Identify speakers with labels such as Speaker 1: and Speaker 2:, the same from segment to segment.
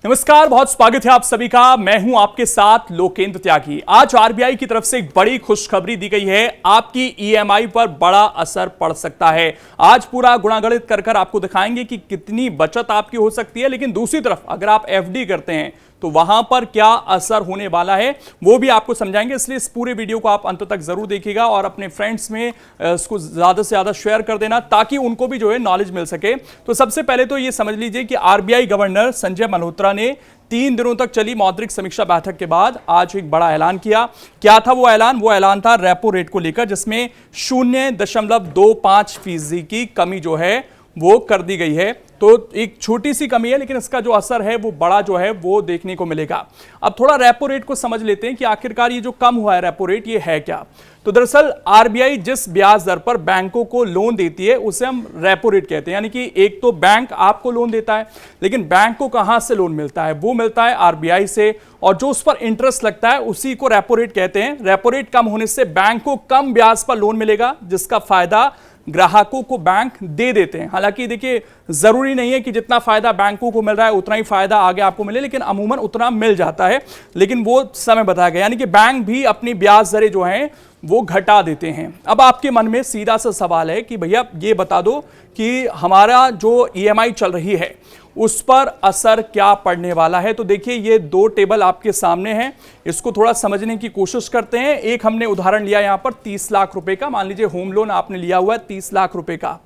Speaker 1: नमस्कार, बहुत स्वागत है आप सभी का। मैं हूं आपके साथ लोकेंद्र त्यागी। आज आरबीआई की तरफ से एक बड़ी खुशखबरी दी गई है। आपकी ईएमआई पर बड़ा असर पड़ सकता है। आज पूरा गुणागणित कर आपको दिखाएंगे कि कितनी बचत आपकी हो सकती है, लेकिन दूसरी तरफ अगर आप एफडी करते हैं तो वहां पर क्या असर होने वाला है वो भी आपको समझाएंगे। इसलिए इस पूरे वीडियो को आप अंत तक जरूर देखिएगा और अपने फ्रेंड्स में इसको ज्यादा से ज्यादा शेयर कर देना ताकि उनको भी जो है नॉलेज मिल सके। तो सबसे पहले तो ये समझ लीजिए कि आरबीआई गवर्नर संजय मल्होत्रा ने 3 दिनों तक चली मौद्रिक समीक्षा बैठक के बाद आज एक बड़ा ऐलान किया। क्या था वो ऐलान? वो ऐलान था रेपो रेट को लेकर, जिसमें 0.25% की कमी जो है वो कर दी गई है। तो एक छोटी सी कमी है, लेकिन इसका जो असर है वो बड़ा जो है वो देखने को मिलेगा। अब थोड़ा रेपो रेट को समझ लेते हैं कि आखिरकार ये जो कम हुआ है रेपो रेट, ये है क्या। तो दरअसल आरबीआई जिस ब्याज दर पर बैंकों को लोन देती है उसे हम रेपो रेट कहते हैं। यानी कि एक तो बैंक आपको लोन देता है, लेकिन बैंक को कहां से लोन मिलता है? वो मिलता है आरबीआई से, और जो उस पर इंटरेस्ट लगता है उसी को रेपो रेट कहते हैं। रेपो रेट कम होने से बैंक को कम ब्याज पर लोन मिलेगा, जिसका फायदा ग्राहकों को बैंक दे देते हैं। हालांकि देखिए, जरूरी नहीं है कि जितना फायदा बैंकों को मिल रहा है उतना ही फायदा आगे आपको मिले, लेकिन अमूमन उतना मिल जाता है, लेकिन वो समय बताया गया। यानी कि बैंक भी अपनी ब्याज दरें जो हैं वो घटा देते हैं। अब आपके मन में सीधा सा सवाल है कि भैया ये बता दो कि हमारा जो ईएमआई चल रही है उस पर असर क्या पड़ने वाला है। तो देखिए, ये 2 टेबल आपके सामने हैं, इसको थोड़ा समझने की कोशिश करते हैं। एक हमने उदाहरण लिया यहां पर 30 लाख रुपए का। मान लीजिए होम लोन आपने लिया हुआ है 30 लाख रुपए का,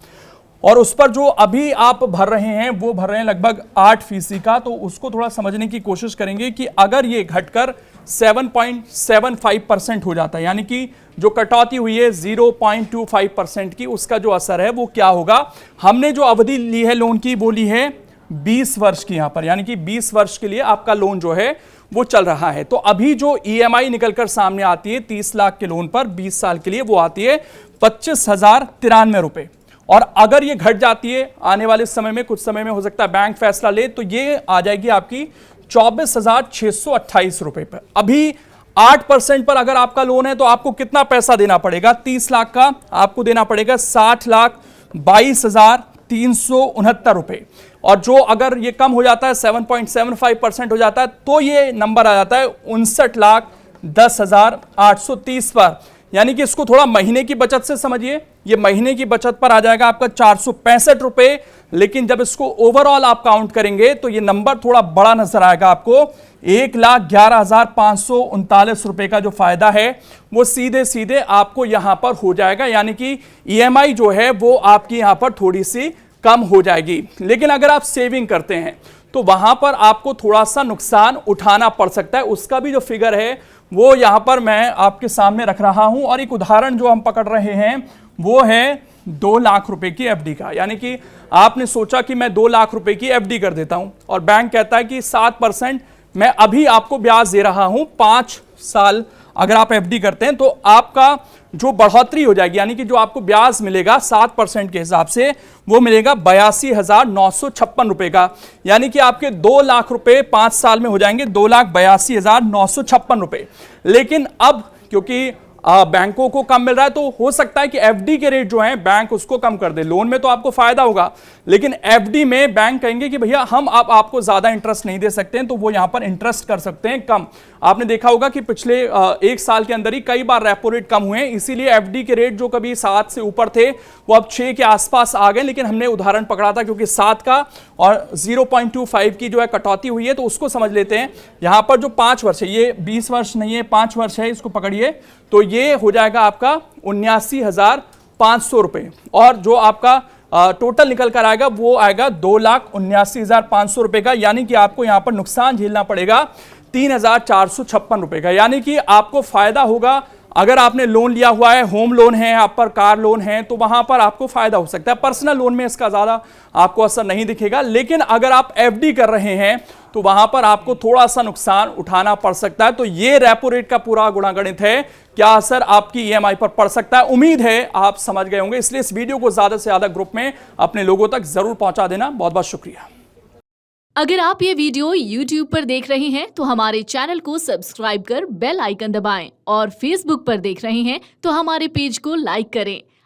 Speaker 1: और उस पर जो अभी आप भर रहे हैं वो भर रहे हैं लगभग 8% का। तो उसको थोड़ा समझने की कोशिश करेंगे कि अगर ये घटकर 7.75% हो जाता है, यानी कि जो कटौती हुई है 0.25% की, उसका जो असर है वो क्या होगा। हमने जो अवधि ली है लोन की वो ली है 20 वर्ष की यहां पर, यानी कि 20 वर्ष के लिए आपका लोन जो है वो चल रहा है। तो अभी जो ईएमआई निकलकर सामने आती है 30 लाख के लोन पर 20 साल के लिए, वो आती है 25,093 रुपए। और अगर ये घट जाती है आने वाले समय में, कुछ समय में हो सकता है बैंक फैसला ले, तो ये आ जाएगी आपकी 24,628 रुपए पर। अभी 8% पर अगर आपका लोन है तो आपको कितना पैसा देना पड़ेगा? 30 लाख का आपको देना पड़ेगा 60,22,369 रुपए। और जो अगर ये कम हो जाता है 7.75% हो जाता है तो ये नंबर आ जाता है 59,10,830 पर। यानी कि इसको थोड़ा महीने की बचत से समझिए, ये महीने की बचत पर आ जाएगा आपका 465 रुपए। लेकिन जब इसको ओवरऑल आप काउंट करेंगे तो ये नंबर थोड़ा बड़ा नजर आएगा आपको। 1,11,539 रुपए का जो फायदा है वो सीधे सीधे आपको यहां पर हो जाएगा। यानी कि ईएमआई जो है वो आपकी यहां पर थोड़ी सी कम हो जाएगी। लेकिन अगर आप सेविंग करते हैं तो वहां पर आपको थोड़ा सा नुकसान उठाना पड़ सकता है। उसका भी जो फिगर है वो यहां पर मैं आपके सामने रख रहा हूं, और एक उदाहरण जो हम पकड़ रहे हैं वो है 2 लाख रुपए की एफडी का। यानी कि आपने सोचा कि मैं 2 लाख रुपए की एफडी कर देता हूं, और बैंक कहता है कि 7% मैं अभी आपको ब्याज दे रहा हूं। 5 साल अगर आप एफडी करते हैं तो आपका जो बढ़ोतरी हो जाएगी, यानी कि जो आपको ब्याज मिलेगा 7% के हिसाब से, वो मिलेगा 82,956 रुपए का। यानी कि आपके 2 लाख रुपए 5 साल में हो जाएंगे 2,82,956 रुपए। लेकिन अब क्योंकि बैंकों को कम मिल रहा है तो हो सकता है कि एफडी के रेट जो हैं बैंक उसको कम कर दे। लोन में तो आपको फायदा होगा, लेकिन एफडी में बैंक कहेंगे कि भैया हम अब आपको ज्यादा इंटरेस्ट नहीं दे सकते हैं, तो वो यहां पर इंटरेस्ट कर सकते हैं कम। आपने देखा होगा कि पिछले 1 साल के अंदर ही कई बार रेपो रेट कम हुए हैं, इसीलिए एफडी के रेट जो कभी 7 से ऊपर थे वो अब 6 के आसपास आ गए। लेकिन हमने उदाहरण पकड़ा था क्योंकि 7 का और 0.25 की जो है कटौती हुई है, तो उसको समझ लेते हैं। यहां पर जो 5 वर्ष है, ये 20 वर्ष नहीं है 5 वर्ष है, इसको पकड़िए, तो ये हो जाएगा आपका 79,500 रुपए। और जो आपका टोटल निकल कर आएगा वो आएगा 2,79,500 रुपए का। यानी कि आपको यहां पर नुकसान झेलना पड़ेगा 3,456 रुपए का। यानी कि आपको फायदा होगा अगर आपने लोन लिया हुआ है, होम लोन है आप पर, कार लोन है, तो वहां पर आपको फायदा हो सकता है। पर्सनल लोन में इसका ज्यादा आपको असर नहीं दिखेगा। लेकिन अगर आप एफडी कर रहे हैं तो वहां पर आपको थोड़ा सा नुकसान उठाना पड़ सकता है। तो ये रेपो रेट का पूरा गुणागणित है, क्या असर आपकी ईएमआई पर पड़ सकता है। उम्मीद है आप समझ गए होंगे, इसलिए इस वीडियो को ज्यादा से ज्यादा ग्रुप में अपने लोगों तक जरूर पहुंचा देना। बहुत बहुत शुक्रिया।
Speaker 2: अगर आप ये वीडियो YouTube पर देख रहे हैं तो हमारे चैनल को सब्सक्राइब कर बेल आइकन दबाएं, और Facebook पर देख रहे हैं तो हमारे पेज को लाइक करें।